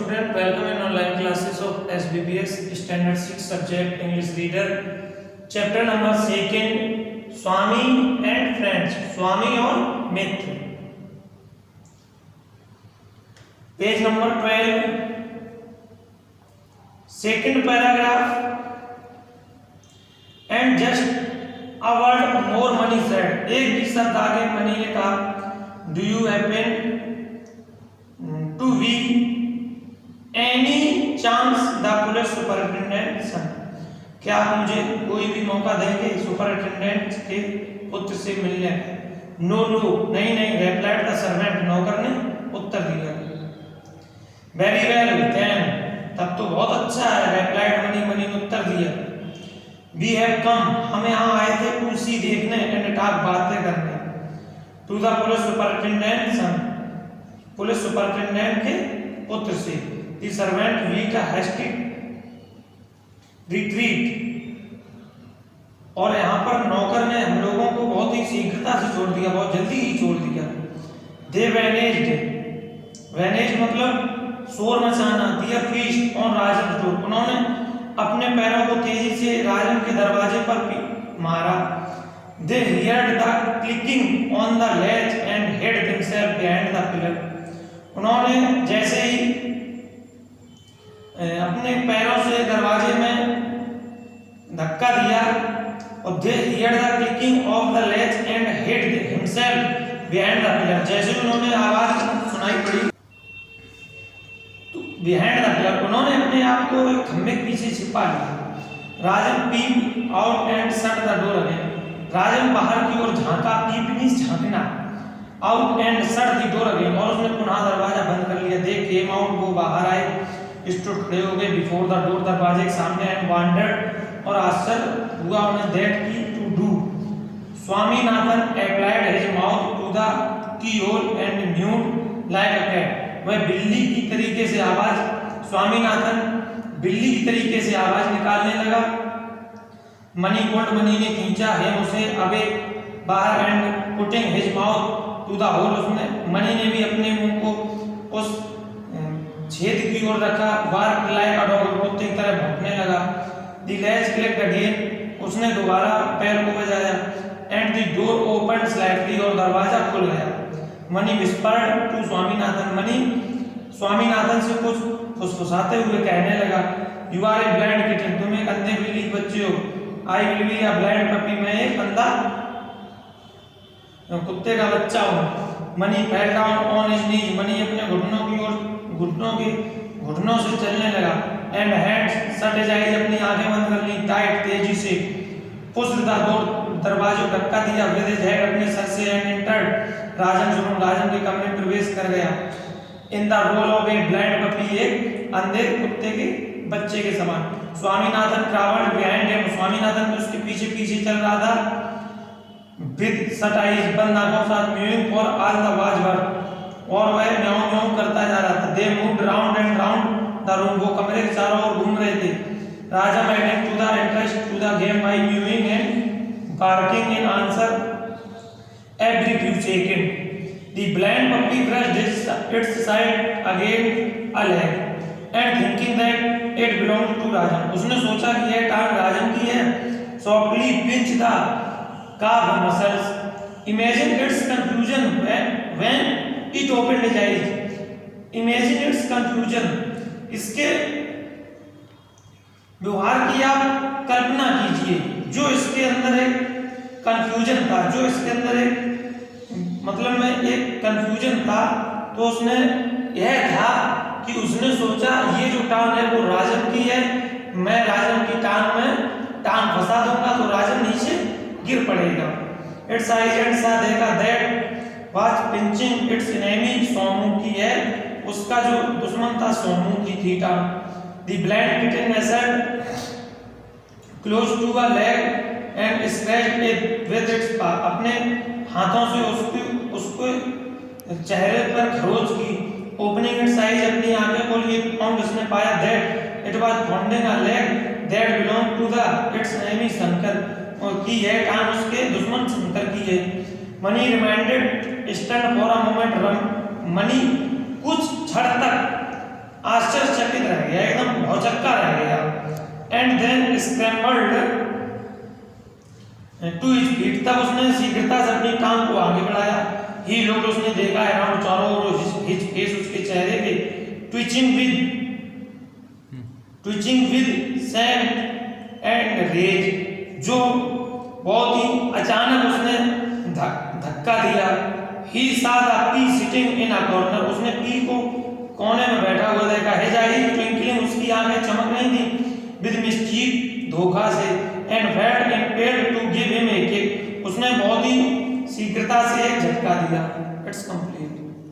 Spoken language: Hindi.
student, welcome in online classes of SBPS Standard 6 subject English Reader. Chapter number 2, Swami and Friends. Swami और मित्र. Page number 12. Second paragraph. And just a word more money said. एक भी शब्द आगे मनी ने कहा. Do you happen to be any chance the police superintendent son? क्या मुझे कोई भी मौका देंगे सुपरिटेंडेंट के पुत्र से मिलने? नो नो, नहीं नहीं, replied the servant, नौकर ने उत्तर दिया. Very well then, तब तो बहुत अच्छा है, replied मनी, मनी ने उत्तर दिया. We have come, हम यहाँ आए थे to see देखने and talk बातें करने. To the police superintendent son, police superintendent के पुत्र से. The servant made a hasty retreat, और यहाँ पर नौकर ने हम लोगों को बहुत ही शीघ्रता से छोड़ दिया, बहुत जल्दी ही छोड़ दिया. They vanished, vanished मतलब शोर मचाना. Their feet on Rajan's door, उन्होंने अपने पैरों को तेजी से राजन के दरवाजे पर मारा. They heard the clicking on the latch and hid themselves behind the pillar. उन्होंने जैसे ही अपने पैरों से दरवाजे में धक्का दिया और they heard the clicking of the latch and hid himself behind the pillar. जैसे उन्होंने आवाज सुनाई पड़ी तो behind the pillar, उन्होंने अपने आप को एक खंभे के पीछे छिपा लिया. राजन peeped out and shut the door again. राजन बाहर की ओर झांका. peep means झांकना. out and shut the door again, और उसने पुनः दरवाजा बंद कर लिया. They came out, वो बाहर आए. stood खड़े हो गए before the door, दरवाजे के सामने. and wondered, और आश्चर्य हुआ उन्हें that key to do. Swaminathan applied his mouth to the keyhole and mewed like a cat. वह बिल्ली की तरीके से आवाज, स्वामीनाथन बिल्ली की तरीके से आवाज निकालने लगा. मनी कोल्ड, मनी ने खींचा है उसे अबे बाहर. and putting his mouth to the hole, उसने मनी ने भी अपने मुंह को उस छेद की ओर रखा. barked like a dog, कुत्ते की तरह भौंकने लगा. the latch clicked again, उसने दोबारा पैर को बजाया. and the door opened slightly, और दरवाजा खुल गया. Money whispered to Swaminathan, money Swaminathan से कुछ फुसफुसाते हुए कहने लगा. you are a blind kitten, तुम एक अंधे बिल्ली के बच्चे हो. I will be a blind puppy, मैं एक अंधा कुत्ते का बच्चा हूँ. Money fell down on his knees, money अपने घुटनों की ओर घुटनों से चलने लगा. and hands shut his eyes, अपनी आंखें बंद कर ली. tight, तेजी से. pushed the door, दरवाजे को धक्का दिया. with his head, अपने सर से. and entered राजन रूम, राजन के कमरे में प्रवेश कर गया. in the role of a blind puppy, एक अंधे कुत्ते के बच्चे के समान. Swaminathan traveled behind him, Swaminathan उसके पीछे पीछे चल रहा था. with shut eyes, बंद आंखों के साथ. mewing for all the watchword, और वह म्याऊं म्याऊं करता जा रहा था. they moved round and round the room, वो कमरे के चारों ओर घूम रहे थे. राजा added to the interest to the game by mewing and barking in answer every few seconds. the blind puppy brushed its side against a leg and thinking that it belonged to Rajan, उसने सोचा कि यह टांग राजन की है. softly pinched the calf muscles. imagine its confusion when it opened its eyes. imagine its confusion, इसके व्यवहार की आप कल्पना कीजिए. जो इसके अंदर एक कंफ्यूजन था, जो इसके अंदर एक मतलब में एक कंफ्यूजन था, तो उसने यह था कि उसने सोचा ये जो टांग है वो राजन की है. मैं राजन की टांग में टांग फंसा दूंगा तो राजन नीचे गिर पड़ेगा. इट्स आइज एंड सा देखा that was pinching it's enemy, Somu की है उसका जो दुश्मन था सोमू की थी टांग. The blind kitten nestled close to a leg and scratched it with its paw, अपने हाथों से उसको चेहरे पर खरोच की. ओपनिंग इट्स आइज, अपनी आंखें खोली. फाउंड, उसने पाया that it was founding a leg that belong to the its enemy Shankar, और कि यह टांग उसके दुश्मन शंकर की है. Mani reminded stand for a moment. Mani कुछ क्षण तक आश्चर्य स्क्रैम्बल्ड टू हिज फीट, तब उसने शीघ्रता से अपनी टांग को आगे बढ़ाया। ही लोग, उसने देखा अराउंड चारों ओर, हिज फेस, उसके चेहरे पे twitching with sad and rage, जो बहुत ही अचानक उसने धक्का दिया। He saw the pea sitting in a corner, उसने पी को कोने में बैठा हुआ देखा। हिज आईज ट्विंकलिंग, उसकी आंखें चमक रही थी, विद मिस्चीफ, धोखा से, and felt impelled to give him a kick, उसने बहुत ही शीघ्रता से एक झटका दिया। It's complete.